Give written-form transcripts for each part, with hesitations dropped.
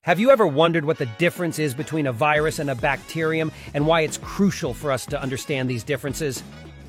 Have you ever wondered what the difference is between a virus and a bacterium and why it's crucial for us to understand these differences?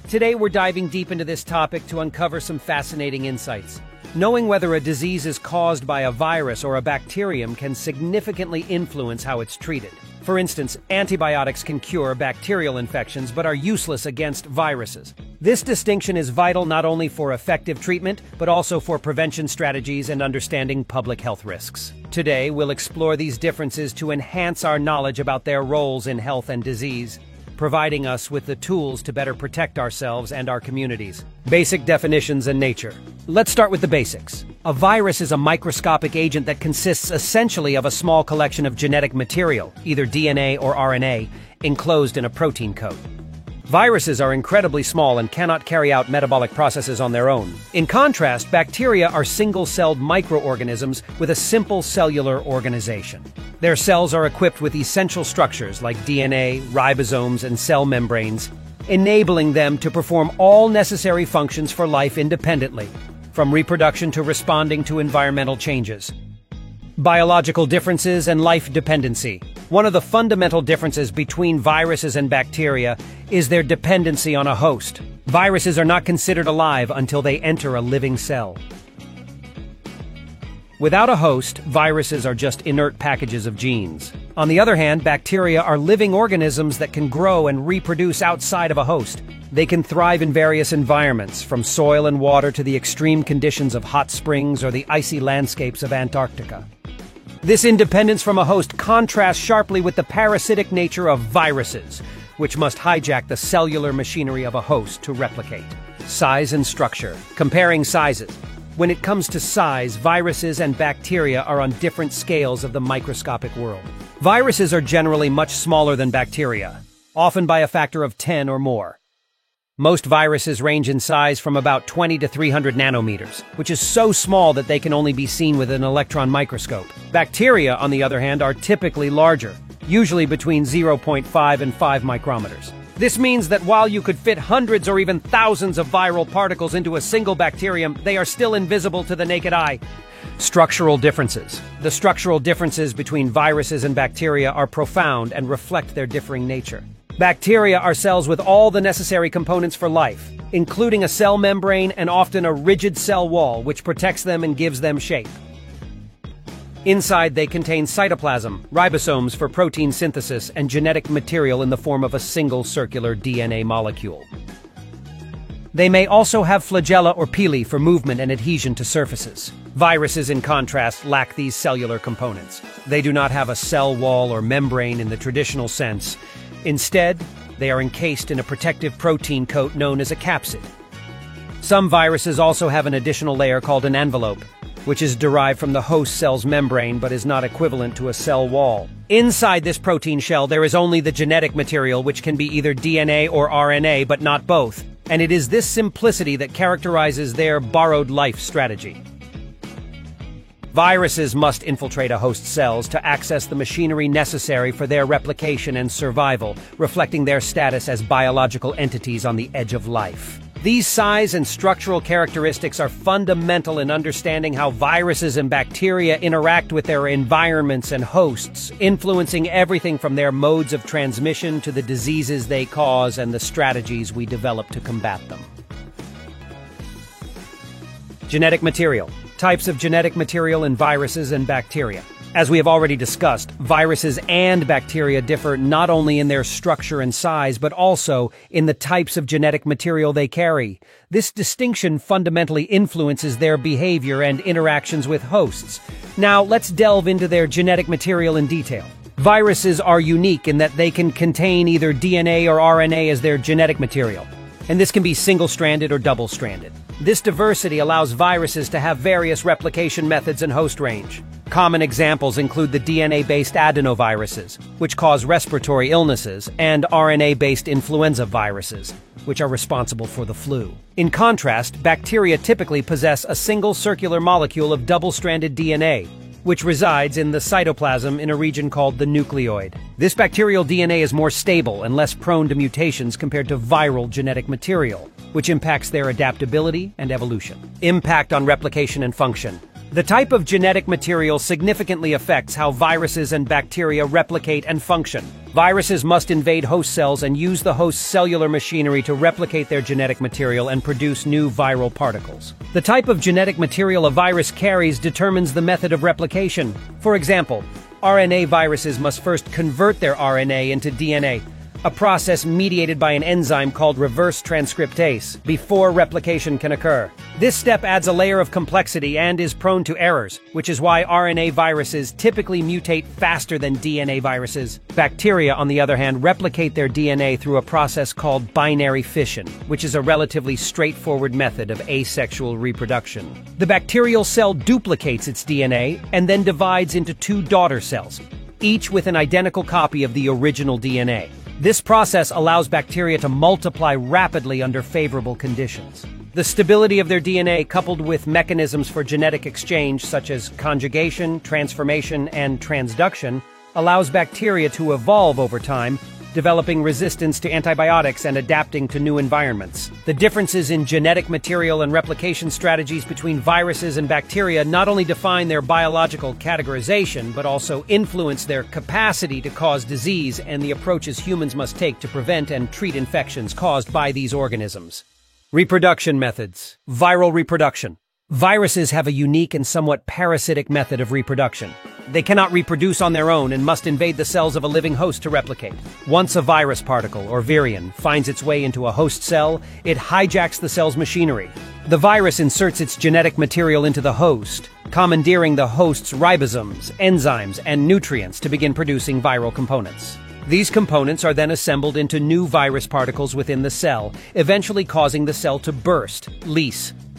Today we're diving deep into this topic to uncover some fascinating insights. Knowing whether a disease is caused by a virus or a bacterium can significantly influence how it's treated. For instance, antibiotics can cure bacterial infections but are useless against viruses. This distinction is vital not only for effective treatment, but also for prevention strategies and understanding public health risks. Today, we'll explore these differences to enhance our knowledge about their roles in health and disease, providing us with the tools to better protect ourselves and our communities. Basic definitions and nature. Let's start with the basics. A virus is a microscopic agent that consists essentially of a small collection of genetic material, either DNA or RNA, enclosed in a protein coat. Viruses are incredibly small and cannot carry out metabolic processes on their own. In contrast, bacteria are single-celled microorganisms with a simple cellular organization. Their cells are equipped with essential structures like DNA, ribosomes, and cell membranes, enabling them to perform all necessary functions for life independently, from reproduction to responding to environmental changes. Biological differences and life dependency. One of the fundamental differences between viruses and bacteria is their dependency on a host. Viruses are not considered alive until they enter a living cell. Without a host, viruses are just inert packages of genes. On the other hand, bacteria are living organisms that can grow and reproduce outside of a host. They can thrive in various environments, from soil and water to the extreme conditions of hot springs or the icy landscapes of Antarctica. This independence from a host contrasts sharply with the parasitic nature of viruses, which must hijack the cellular machinery of a host to replicate. Size and structure. Comparing sizes. When it comes to size, viruses and bacteria are on different scales of the microscopic world. Viruses are generally much smaller than bacteria, often by a factor of 10 or more. Most viruses range in size from about 20 to 300 nanometers, which is so small that they can only be seen with an electron microscope. Bacteria, on the other hand, are typically larger, usually between 0.5 and 5 micrometers. This means that while you could fit hundreds or even thousands of viral particles into a single bacterium, they are still invisible to the naked eye. Structural differences. The structural differences between viruses and bacteria are profound and reflect their differing nature. Bacteria are cells with all the necessary components for life, including a cell membrane and often a rigid cell wall which protects them and gives them shape. Inside, they contain cytoplasm, ribosomes for protein synthesis, and genetic material in the form of a single circular DNA molecule. They may also have flagella or pili for movement and adhesion to surfaces. Viruses, in contrast, lack these cellular components. They do not have a cell wall or membrane in the traditional sense. Instead, they are encased in a protective protein coat known as a capsid. Some viruses also have an additional layer called an envelope, which is derived from the host cell's membrane but is not equivalent to a cell wall. Inside this protein shell, there is only the genetic material, which can be either DNA or RNA, but not both. And it is this simplicity that characterizes their borrowed life strategy. Viruses must infiltrate a host's cells to access the machinery necessary for their replication and survival, reflecting their status as biological entities on the edge of life. These size and structural characteristics are fundamental in understanding how viruses and bacteria interact with their environments and hosts, influencing everything from their modes of transmission to the diseases they cause and the strategies we develop to combat them. Genetic material. Types of genetic material in viruses and bacteria. As we have already discussed, viruses and bacteria differ not only in their structure and size, but also in the types of genetic material they carry. This distinction fundamentally influences their behavior and interactions with hosts. Now, let's delve into their genetic material in detail. Viruses are unique in that they can contain either DNA or RNA as their genetic material, and this can be single-stranded or double-stranded. This diversity allows viruses to have various replication methods and host range. Common examples include the DNA-based adenoviruses, which cause respiratory illnesses, and RNA-based influenza viruses, which are responsible for the flu. In contrast, bacteria typically possess a single circular molecule of double-stranded DNA, which resides in the cytoplasm in a region called the nucleoid. This bacterial DNA is more stable and less prone to mutations compared to viral genetic material, which impacts their adaptability and evolution. Impact on replication and function. The type of genetic material significantly affects how viruses and bacteria replicate and function. Viruses must invade host cells and use the host's cellular machinery to replicate their genetic material and produce new viral particles. The type of genetic material a virus carries determines the method of replication. For example, RNA viruses must first convert their RNA into DNA, a process mediated by an enzyme called reverse transcriptase, before replication can occur. This step adds a layer of complexity and is prone to errors, which is why RNA viruses typically mutate faster than DNA viruses. Bacteria, on the other hand, replicate their DNA through a process called binary fission, which is a relatively straightforward method of asexual reproduction. The bacterial cell duplicates its DNA and then divides into two daughter cells, each with an identical copy of the original DNA. This process allows bacteria to multiply rapidly under favorable conditions. The stability of their DNA, coupled with mechanisms for genetic exchange such as conjugation, transformation, and transduction, allows bacteria to evolve over time, developing resistance to antibiotics and adapting to new environments. The differences in genetic material and replication strategies between viruses and bacteria not only define their biological categorization, but also influence their capacity to cause disease and the approaches humans must take to prevent and treat infections caused by these organisms. Reproduction methods. Viral reproduction. Viruses have a unique and somewhat parasitic method of reproduction. They cannot reproduce on their own and must invade the cells of a living host to replicate. Once a virus particle, or virion, finds its way into a host cell, it hijacks the cell's machinery. The virus inserts its genetic material into the host, commandeering the host's ribosomes, enzymes, and nutrients to begin producing viral components. These components are then assembled into new virus particles within the cell, eventually causing the cell to burst,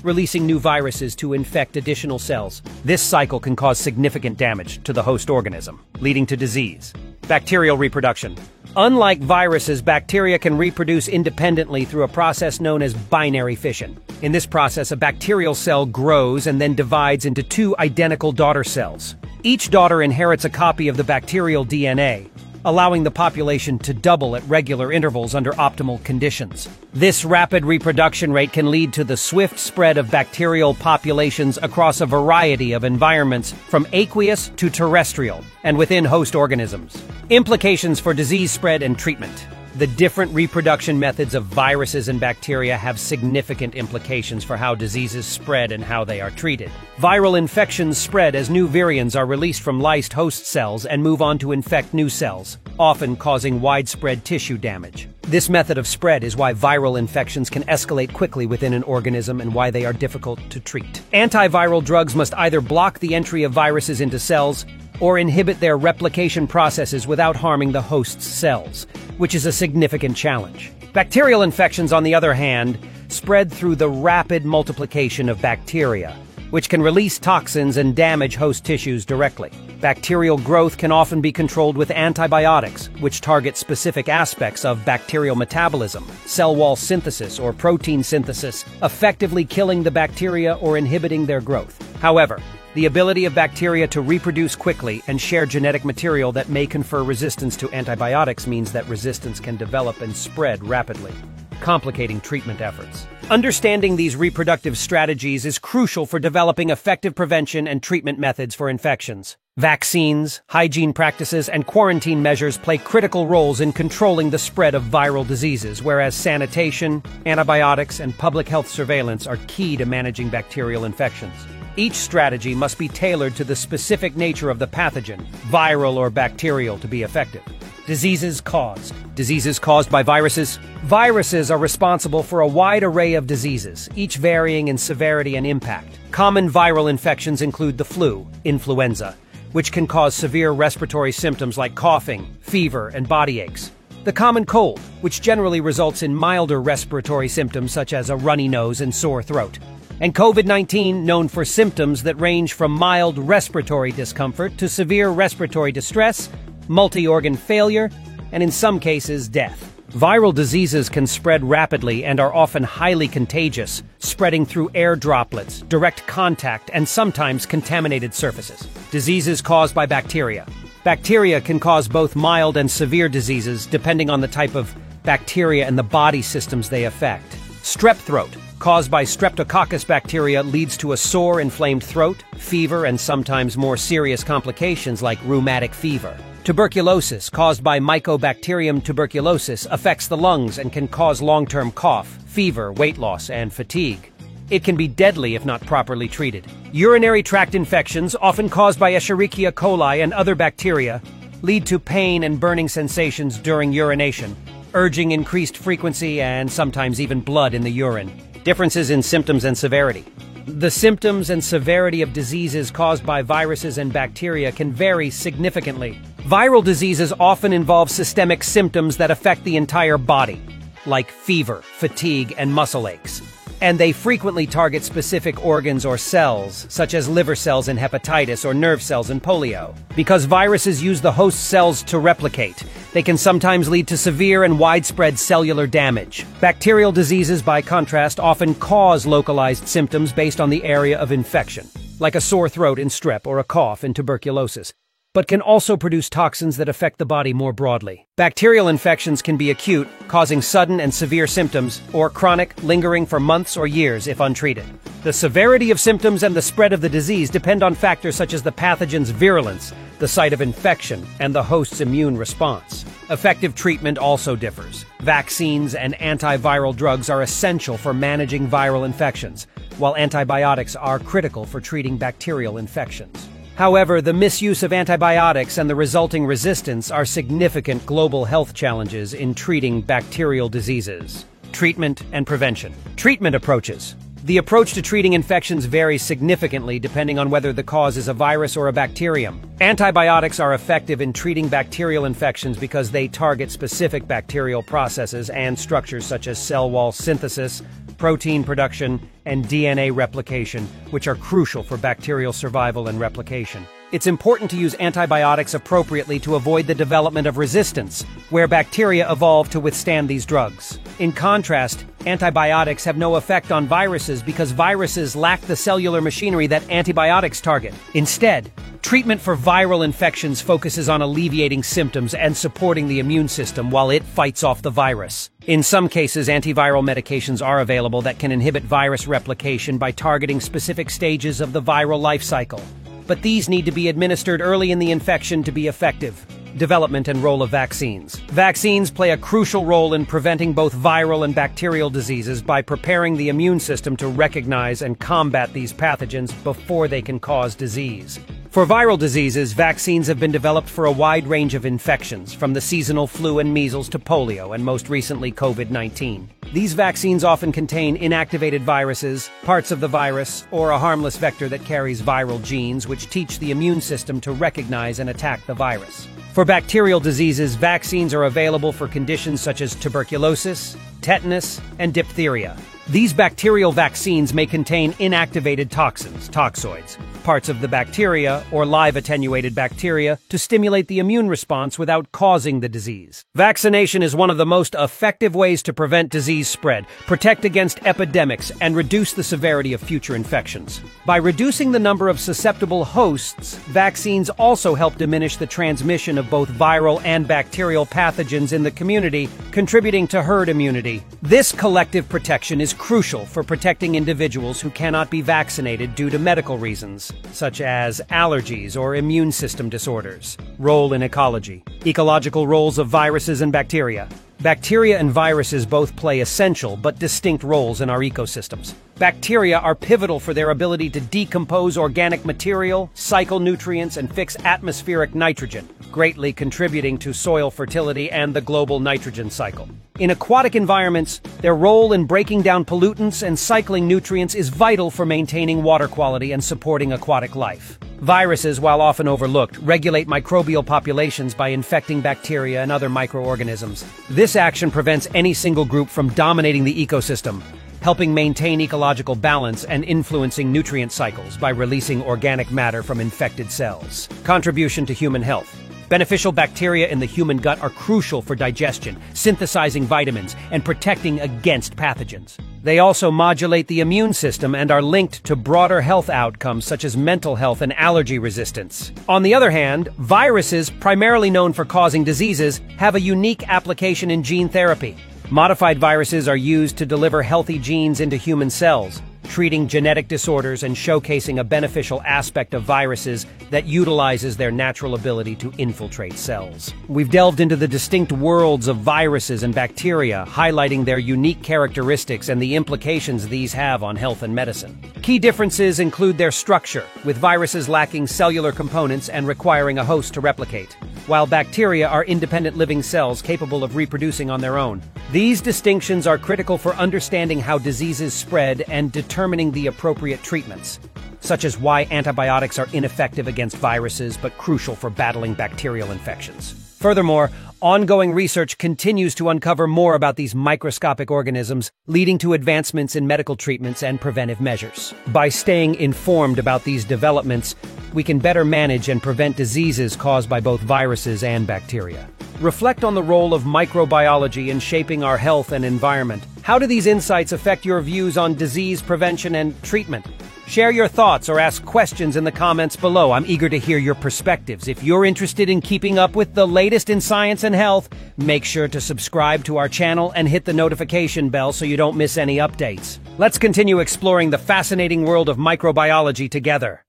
releasing new viruses to infect additional cells. This cycle can cause significant damage to the host organism, leading to disease. Bacterial reproduction. Unlike viruses, bacteria can reproduce independently through a process known as binary fission. In this process, a bacterial cell grows and then divides into two identical daughter cells. Each daughter inherits a copy of the bacterial DNA, allowing the population to double at regular intervals under optimal conditions. This rapid reproduction rate can lead to the swift spread of bacterial populations across a variety of environments, from aqueous to terrestrial, and within host organisms. Implications for disease spread and treatment. The different reproduction methods of viruses and bacteria have significant implications for how diseases spread and how they are treated. Viral infections spread as new virions are released from lysed host cells and move on to infect new cells, often causing widespread tissue damage. This method of spread is why viral infections can escalate quickly within an organism and why they are difficult to treat. Antiviral drugs must either block the entry of viruses into cells or inhibit their replication processes without harming the host's cells, which is a significant challenge. Bacterial infections, on the other hand, spread through the rapid multiplication of bacteria, which can release toxins and damage host tissues directly. Bacterial growth can often be controlled with antibiotics, which target specific aspects of bacterial metabolism, cell wall synthesis, or protein synthesis, effectively killing the bacteria or inhibiting their growth. However, the ability of bacteria to reproduce quickly and share genetic material that may confer resistance to antibiotics means that resistance can develop and spread rapidly, complicating treatment efforts. Understanding these reproductive strategies is crucial for developing effective prevention and treatment methods for infections. Vaccines, hygiene practices, and quarantine measures play critical roles in controlling the spread of viral diseases, whereas sanitation, antibiotics, and public health surveillance are key to managing bacterial infections. Each strategy must be tailored to the specific nature of the pathogen, viral or bacterial, to be effective. Diseases caused. Diseases caused by viruses. Viruses are responsible for a wide array of diseases, each varying in severity and impact. Common viral infections include the flu, influenza, which can cause severe respiratory symptoms like coughing, fever, and body aches. The common cold, which generally results in milder respiratory symptoms such as a runny nose and sore throat. And COVID-19, known for symptoms that range from mild respiratory discomfort to severe respiratory distress, multi-organ failure, and in some cases, death. Viral diseases can spread rapidly and are often highly contagious, spreading through air droplets, direct contact, and sometimes contaminated surfaces. Diseases caused by bacteria. Bacteria can cause both mild and severe diseases depending on the type of bacteria and the body systems they affect. Strep throat, caused by Streptococcus bacteria, leads to a sore, inflamed throat, fever, and sometimes more serious complications like rheumatic fever. Tuberculosis, caused by Mycobacterium tuberculosis, affects the lungs and can cause long-term cough, fever, weight loss, and fatigue. It can be deadly if not properly treated. Urinary tract infections, often caused by Escherichia coli and other bacteria, lead to pain and burning sensations during urination, urging increased frequency and sometimes even blood in the urine. Differences in symptoms and severity. The symptoms and severity of diseases caused by viruses and bacteria can vary significantly. Viral diseases often involve systemic symptoms that affect the entire body, like fever, fatigue, and muscle aches. And they frequently target specific organs or cells, such as liver cells in hepatitis or nerve cells in polio. Because viruses use the host cells to replicate, they can sometimes lead to severe and widespread cellular damage. Bacterial diseases, by contrast, often cause localized symptoms based on the area of infection, like a sore throat in strep or a cough in tuberculosis, but can also produce toxins that affect the body more broadly. Bacterial infections can be acute, causing sudden and severe symptoms, or chronic, lingering for months or years if untreated. The severity of symptoms and the spread of the disease depend on factors such as the pathogen's virulence, the site of infection, and the host's immune response. Effective treatment also differs. Vaccines and antiviral drugs are essential for managing viral infections, while antibiotics are critical for treating bacterial infections. However, the misuse of antibiotics and the resulting resistance are significant global health challenges in treating bacterial diseases. Treatment and prevention. Treatment approaches. The approach to treating infections varies significantly depending on whether the cause is a virus or a bacterium. Antibiotics are effective in treating bacterial infections because they target specific bacterial processes and structures such as cell wall synthesis, protein production, and DNA replication, which are crucial for bacterial survival and replication. It's important to use antibiotics appropriately to avoid the development of resistance, where bacteria evolve to withstand these drugs. In contrast, antibiotics have no effect on viruses because viruses lack the cellular machinery that antibiotics target. Instead, treatment for viral infections focuses on alleviating symptoms and supporting the immune system while it fights off the virus. In some cases, antiviral medications are available that can inhibit virus replication by targeting specific stages of the viral life cycle. But these need to be administered early in the infection to be effective. Development and role of vaccines. Vaccines play a crucial role in preventing both viral and bacterial diseases by preparing the immune system to recognize and combat these pathogens before they can cause disease. For viral diseases, vaccines have been developed for a wide range of infections, from the seasonal flu and measles to polio, and most recently COVID-19. These vaccines often contain inactivated viruses, parts of the virus, or a harmless vector that carries viral genes which teach the immune system to recognize and attack the virus. For bacterial diseases, vaccines are available for conditions such as tuberculosis, tetanus, and diphtheria. These bacterial vaccines may contain inactivated toxins, toxoids, parts of the bacteria or live attenuated bacteria to stimulate the immune response without causing the disease. Vaccination is one of the most effective ways to prevent disease spread, protect against epidemics, and reduce the severity of future infections. By reducing the number of susceptible hosts, vaccines also help diminish the transmission of both viral and bacterial pathogens in the community, contributing to herd immunity. This collective protection is crucial for protecting individuals who cannot be vaccinated due to medical reasons, such as allergies or immune system disorders. Role in ecology. Ecological roles of viruses and bacteria. Bacteria and viruses both play essential but distinct roles in our ecosystems. Bacteria are pivotal for their ability to decompose organic material, cycle nutrients, and fix atmospheric nitrogen, greatly contributing to soil fertility and the global nitrogen cycle. In aquatic environments, their role in breaking down pollutants and cycling nutrients is vital for maintaining water quality and supporting aquatic life. Viruses, while often overlooked, regulate microbial populations by infecting bacteria and other microorganisms. This action prevents any single group from dominating the ecosystem, helping maintain ecological balance and influencing nutrient cycles by releasing organic matter from infected cells. Contribution to human health. Beneficial bacteria in the human gut are crucial for digestion, synthesizing vitamins, and protecting against pathogens. They also modulate the immune system and are linked to broader health outcomes such as mental health and allergy resistance. On the other hand, viruses, primarily known for causing diseases, have a unique application in gene therapy. Modified viruses are used to deliver healthy genes into human cells, treating genetic disorders and showcasing a beneficial aspect of viruses that utilizes their natural ability to infiltrate cells. We've delved into the distinct worlds of viruses and bacteria, highlighting their unique characteristics and the implications these have on health and medicine. Key differences include their structure, with viruses lacking cellular components and requiring a host to replicate, while bacteria are independent living cells capable of reproducing on their own. These distinctions are critical for understanding how diseases spread and determining the appropriate treatments, such as why antibiotics are ineffective against viruses but crucial for battling bacterial infections. Furthermore, ongoing research continues to uncover more about these microscopic organisms, leading to advancements in medical treatments and preventive measures. By staying informed about these developments, we can better manage and prevent diseases caused by both viruses and bacteria. Reflect on the role of microbiology in shaping our health and environment. How do these insights affect your views on disease prevention and treatment? Share your thoughts or ask questions in the comments below. I'm eager to hear your perspectives. If you're interested in keeping up with the latest in science and health, make sure to subscribe to our channel and hit the notification bell so you don't miss any updates. Let's continue exploring the fascinating world of microbiology together.